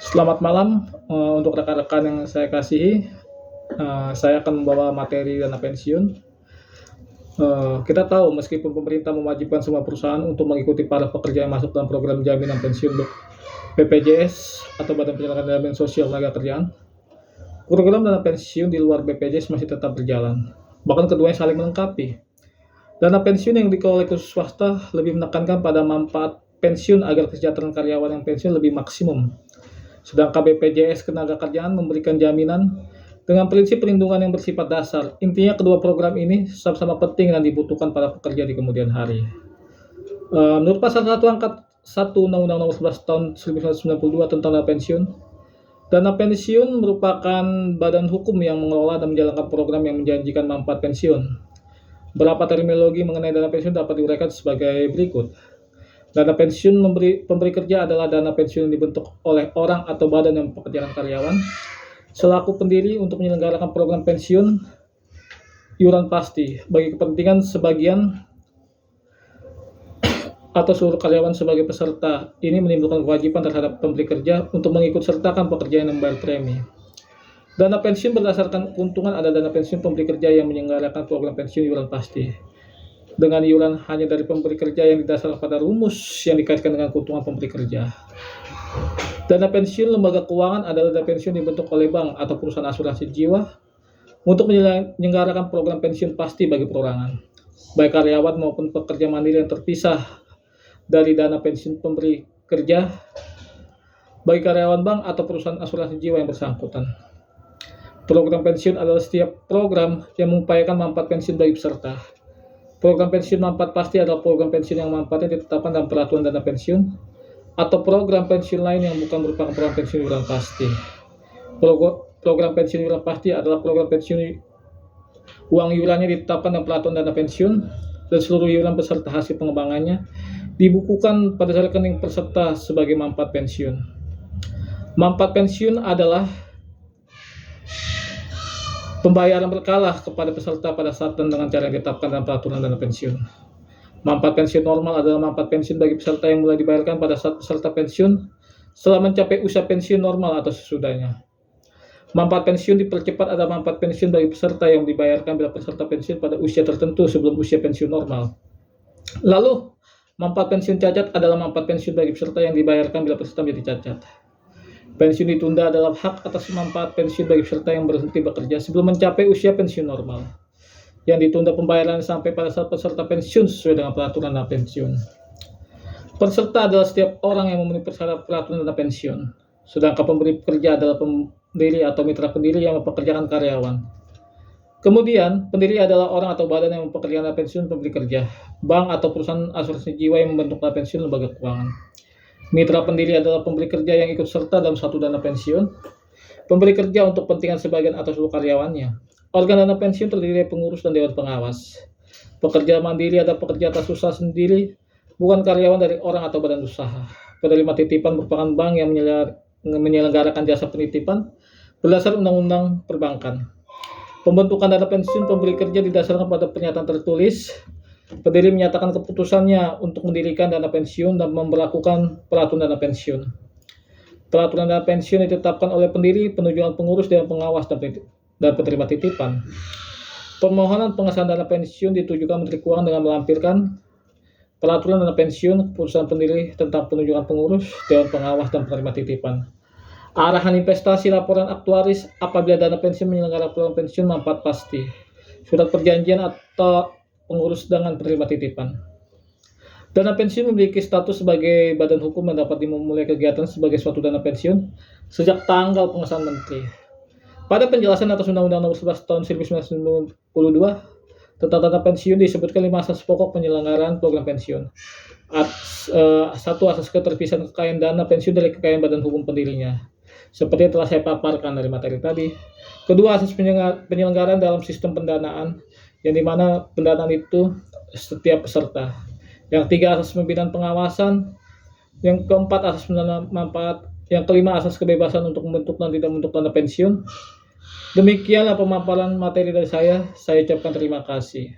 Selamat malam, untuk rekan-rekan yang saya kasihi. Saya akan membawa materi dana pensiun. Kita tahu meskipun pemerintah mewajibkan semua perusahaan untuk mengikuti para pekerja yang masuk dalam program jaminan pensiun BPJS atau Badan Penyelenggaraan Jaminan Sosial Tenagakerjaan, program dana pensiun di luar BPJS masih tetap berjalan. Bahkan keduanya saling melengkapi. Dana pensiun yang dikelola khusus swasta lebih menekankan pada manfaat pensiun agar kesejahteraan karyawan yang pensiun lebih maksimum. Sedangkan BPJS Ketenagakerjaan memberikan jaminan dengan prinsip perlindungan yang bersifat dasar. Intinya kedua program ini sama-sama penting dan dibutuhkan para pekerja di kemudian hari. Menurut Pasal 1 Angkat 1 Undang-Undang Nomor 11 Tahun 1992 tentang dana pensiun merupakan badan hukum yang mengelola dan menjalankan program yang menjanjikan manfaat pensiun. Beberapa terminologi mengenai dana pensiun dapat diuraikan sebagai berikut. Dana pensiun pemberi kerja adalah dana pensiun yang dibentuk oleh orang atau badan yang mempekerjakan karyawan selaku pendiri untuk menyelenggarakan program pensiun iuran pasti bagi kepentingan sebagian atau seluruh karyawan sebagai peserta. Ini menimbulkan kewajiban terhadap pemberi kerja untuk mengikut sertakan pekerjaan yang membayar premi. Dana pensiun berdasarkan keuntungan ada dana pensiun pemberi kerja yang menyelenggarakan program pensiun iuran pasti dengan iuran hanya dari pemberi kerja yang didasarkan pada rumus yang dikaitkan dengan keuntungan pemberi kerja. Dana pensiun lembaga keuangan adalah dana pensiun dibentuk oleh bank atau perusahaan asuransi jiwa untuk menyelenggarakan program pensiun pasti bagi perorangan, baik karyawan maupun pekerja mandiri yang terpisah dari dana pensiun pemberi kerja bagi karyawan bank atau perusahaan asuransi jiwa yang bersangkutan. Program pensiun adalah setiap program yang mengupayakan manfaat pensiun bagi peserta. Program pensiun manfaat pasti adalah program pensiun yang manfaatnya ditetapkan dalam peraturan dana pensiun atau program pensiun lain yang bukan merupakan program pensiun iuran pasti. Program pensiun iuran pasti adalah program pensiun uang iurannya ditetapkan dalam peraturan dana pensiun dan seluruh iuran beserta hasil pengembangannya dibukukan pada rekening peserta sebagai manfaat pensiun. Manfaat pensiun adalah pembayaran berkala kepada peserta pada saat dan dengan cara yang ditetapkan dalam peraturan dana pensiun. Manfaat pensiun normal adalah manfaat pensiun bagi peserta yang mulai dibayarkan pada saat peserta pensiun setelah mencapai usia pensiun normal atau sesudahnya. Manfaat pensiun dipercepat adalah manfaat pensiun bagi peserta yang dibayarkan bila peserta pensiun pada usia tertentu sebelum usia pensiun normal. Lalu, manfaat pensiun cacat adalah manfaat pensiun bagi peserta yang dibayarkan bila peserta menjadi cacat. Pensiun ditunda adalah hak atas manfaat pensiun bagi peserta yang berhenti bekerja sebelum mencapai usia pensiun normal, yang ditunda pembayaran sampai pada saat peserta pensiun sesuai dengan peraturan dana pensiun. Peserta adalah setiap orang yang memenuhi persyarat peraturan dana pensiun, sedangkan pemberi kerja adalah pendiri atau mitra pendiri yang mempekerjakan karyawan. Kemudian, pendiri adalah orang atau badan yang mempekerjakan dana pensiun pemberi kerja, bank atau perusahaan asuransi jiwa yang membentuk dana pensiun lembaga keuangan. Mitra pendiri adalah pemberi kerja yang ikut serta dalam suatu dana pensiun, pemberi kerja untuk kepentingan sebagian atau seluruh karyawannya. Organ dana pensiun terdiri dari pengurus dan dewan pengawas. Pekerja mandiri adalah pekerja atas usaha sendiri, bukan karyawan dari orang atau badan usaha. Penerima titipan merupakan bank yang menyelenggarakan jasa penitipan berdasar undang-undang perbankan. Pembentukan dana pensiun pemberi kerja didasarkan pada pernyataan tertulis. Pendiri menyatakan keputusannya untuk mendirikan dana pensiun dan memberlakukan peraturan dana pensiun. Peraturan dana pensiun ditetapkan oleh pendiri, penunjukan pengurus, dewan pengawas, dan penerima titipan. Permohonan pengesahan dana pensiun ditujukan Menteri Keuangan dengan melampirkan peraturan dana pensiun, keputusan pendiri tentang penunjukan pengurus, dewan pengawas, dan penerima titipan. Arahan investasi laporan aktuaris apabila dana pensiun menyelenggarakan program pensiun manfaat pasti. Surat perjanjian atau pengurus dengan penerima titipan. Dana pensiun memiliki status sebagai badan hukum dan dapat dimulai kegiatan sebagai suatu dana pensiun sejak tanggal pengesahan Menteri. Pada penjelasan atas Undang-Undang Nomor 11 Tahun 1992 tentang dana pensiun disebutkan 5 asas pokok penyelenggaraan program pensiun. Satu, asas keterpisahan kekayaan dana pensiun dari kekayaan badan hukum pendirinya, seperti yang telah saya paparkan dari materi tadi. Kedua, asas penyelenggaraan dalam sistem pendanaan, yang dimana pendanaan itu setiap peserta. Yang tiga, asas pembinaan pengawasan. Yang keempat, asas pendanaan manfaat. Yang kelima, asas kebebasan untuk membentuk dan tidak membentuk dana pensiun. Demikianlah pemaparan materi dari saya. Saya ucapkan terima kasih.